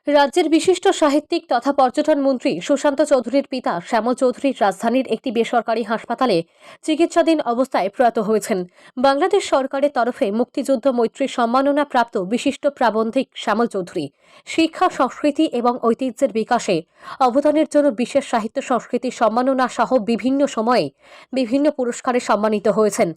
রাজ্যের বিশিষ্ট সাহিত্যিক তথা পর্যটন মন্ত্রী সুশান্ত চৌধুরীর পিতা শ্যামল চৌধুরী রাজধানীর একটি বেসরকারি হাসপাতালে চিকিৎসাধীন অবস্থায় প্রয়াত হয়েছেন। বাংলাদেশ সরকারের তরফে মুক্তিযুদ্ধ মৈত্রী সম্মাননা প্রাপ্ত বিশিষ্ট প্রাবন্ধিক শ্যামল চৌধুরী শিক্ষা, সংস্কৃতি এবং ঐতিহ্যের বিকাশে অবদানের জন্য বিশেষ সাহিত্য সংস্কৃতি সম্মাননা সহ বিভিন্ন সময়ে বিভিন্ন পুরস্কারে সম্মানিত হয়েছেন।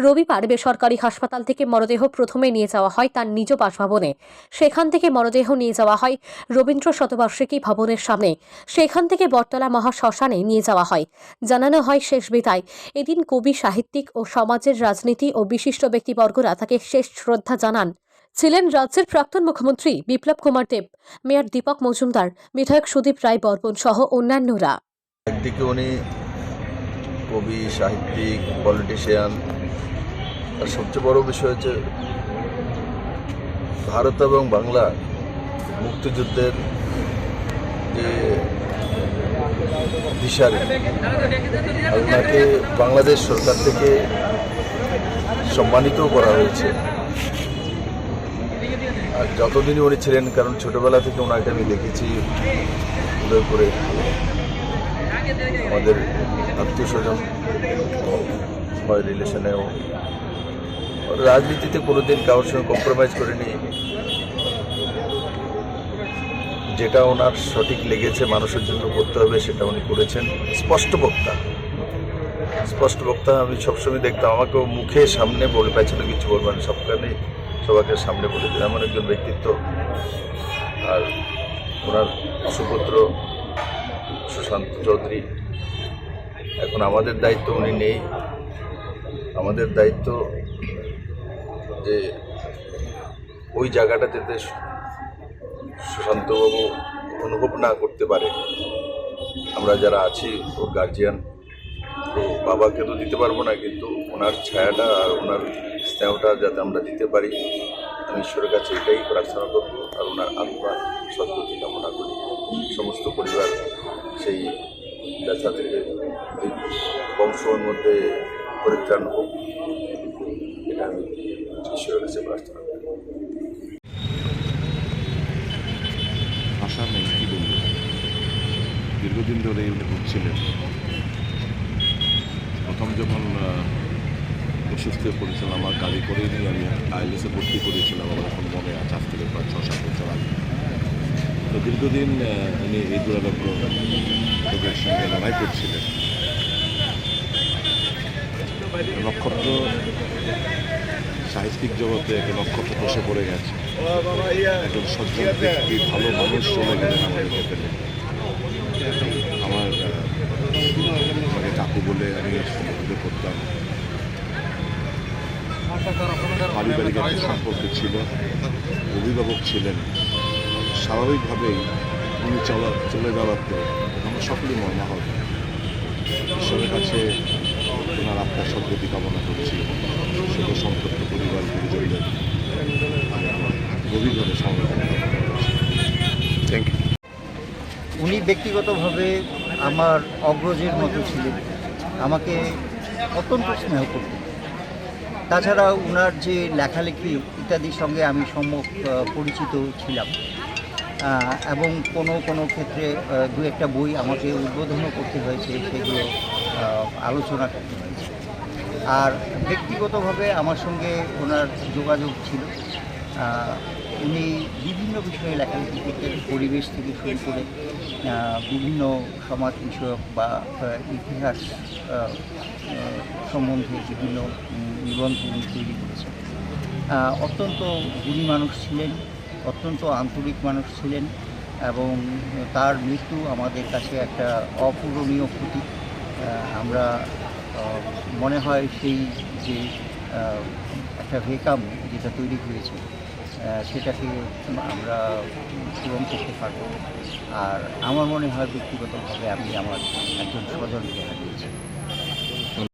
রবিবার বেসরকারি হাসপাতাল থেকে মরদেহ প্রথমে নিয়ে যাওয়া হয় তার নিজ বাসভবনে। সেখান থেকে মরদেহ নিয়ে যাওয়া হয় রবীন্দ্র শতবার্ষিকী ভবনের সামনে। সেখান থেকে বটতলা মহাশ্মশানে নিয়ে যাওয়া হয়। জানানো হয় শেষ বিদায়। এদিন কবি, সাহিত্যিক ও সমাজের রাজনীতি ও বিশিষ্ট ব্যক্তিবর্গরা তাকে শেষ শ্রদ্ধা জানান। ছিলেন রাজ্যের প্রাক্তন মুখ্যমন্ত্রী বিপ্লব কুমার দেব, মেয়র দীপক মজুমদার, বিধায়ক সুদীপ রায় বর্মন সহ অন্যান্যরা। একদিকে উনি কবি, সাহিত্যিক, পলিটিশিয়ান, আর সবচেয়ে বড় বিষয় হচ্ছে ভারত এবং বাংলা মুক্তিযুদ্ধের যে দিশারি, আর ওনাকে বাংলাদেশ সরকার থেকে সম্মানিতও করা হয়েছে। আর যতদিনই উনি ছিলেন, কারণ ছোটবেলা থেকে ওনাকে আমি দেখেছি উদয়পুরে, আমাদের আত্মীয় স্বজন হয় রিলেশনেও, রাজনীতিতে কোনোদিন কারোর সঙ্গে কম্প্রোমাইজ করেনি। যেটা ওনার সঠিক লেগেছে মানুষের জন্য করতে হবে সেটা উনি করেছেন। স্পষ্ট বক্তা আমি সবসময় দেখতাম, আমাকেও মুখে সামনে বলে পেছনে কিছু বলবেন, সবাইকে সামনে বলে দেন, এমন একজন ব্যক্তিত্ব। আর ওনার সুপুত্র সুশান্ত চৌধুরী, এখন আমাদের দায়িত্ব, উনি নেই, আমাদের দায়িত্ব যে ওই জায়গাটা যাতে সুশান্তবাবু অনুভব না করতে পারে। আমরা যারা আছি ওর গার্জিয়ান, তো বাবাকে তো দিতে পারবো না, কিন্তু ওনার ছায়াটা আর ওনার স্নেহটা যাতে আমরা দিতে পারি, আমি ঈশ্বরের কাছে এটাই প্রার্থনা করবো। আর ওনার আত্মার সদ্গতি কামনা করি। সমস্ত পরিবার সেই ব্যথা থেকে বংশের মধ্যে পরিত্রাণ হোক, এটা আমি ঈশ্বরের কাছে প্রার্থনা করি। ভাষা নেই, কী বলবো। দীর্ঘদিন ধরে উনি ভুগছিলেন। প্রথম যখন অসুস্থ হয়ে পড়েছিলাম, আমার গাড়ি করে নিয়ে আমি আইএলএসে ভর্তি করেছিলাম, আমার এখন মনে আছে, আজ থেকে প্রায় 6-7 বছর আগে। তো দীর্ঘদিন উনি এই দুরারোগ্য রোগের সঙ্গে লড়াই করছিলেন। নক্ষত্র সাহিত্যিক জগতে একটা নক্ষত্র বসে পড়ে গেছে। একজন সজ্জন ব্যক্তি, ভালো মানুষ চলে গেলেন আমাদেরকে ফেলে। আমাকে কাকু বলে আমি সম্বোধন করতাম। পারিবারিক একটা সম্পর্ক ছিল, অভিভাবক ছিলেন। স্বাভাবিকভাবেই উনি চলে যাওয়াতে আমরা সকলেই মর্মাহত। ঈশ্বরের কাছে ওনার আত্মার সদ্গতি কামনা করছি। শোক সম্পর্ক পরিবার পরিজনদের গভীরভাবে সমবেদনা কামনা করছি। Thank you. উনি ব্যক্তিগতভাবে আমার অগ্রজের মতো ছিলেন, আমাকে অত্যন্ত স্নেহ করতেন। তাছাড়া ওনার যে লেখালেখি ইত্যাদির সঙ্গে আমি সম্যক পরিচিত ছিলাম, এবং কোনো ক্ষেত্রে দু একটা বই আমাকে উদ্বোধনও করতে হয়েছে, সেগুলো আলোচনা করতে হয়েছে। আর ব্যক্তিগতভাবে আমার সঙ্গে ওনার যোগাযোগ ছিল। উনি বিভিন্ন বিষয়ে লেখালেখি করতেন, পরিবেশ থেকে শুরু করে বিভিন্ন সমাজ বিষয়ক বা ইতিহাস সম্বন্ধে বিভিন্ন নিবন্ধ উনি তৈরি করেছেন। অত্যন্ত গুণী মানুষ ছিলেন, অত্যন্ত আন্তরিক মানুষ ছিলেন, এবং তার মৃত্যু আমাদের কাছে একটা অপূরণীয় ক্ষতি। আমরা মনে হয় সেই যে একটা ভেকাম যেটা তৈরি হয়েছে সেটাকে আমরা পূরণ করতে পারব। আর আমার মনে হয় ব্যক্তিগতভাবে আমি আমার একজন স্বজনকে হারিয়েছি।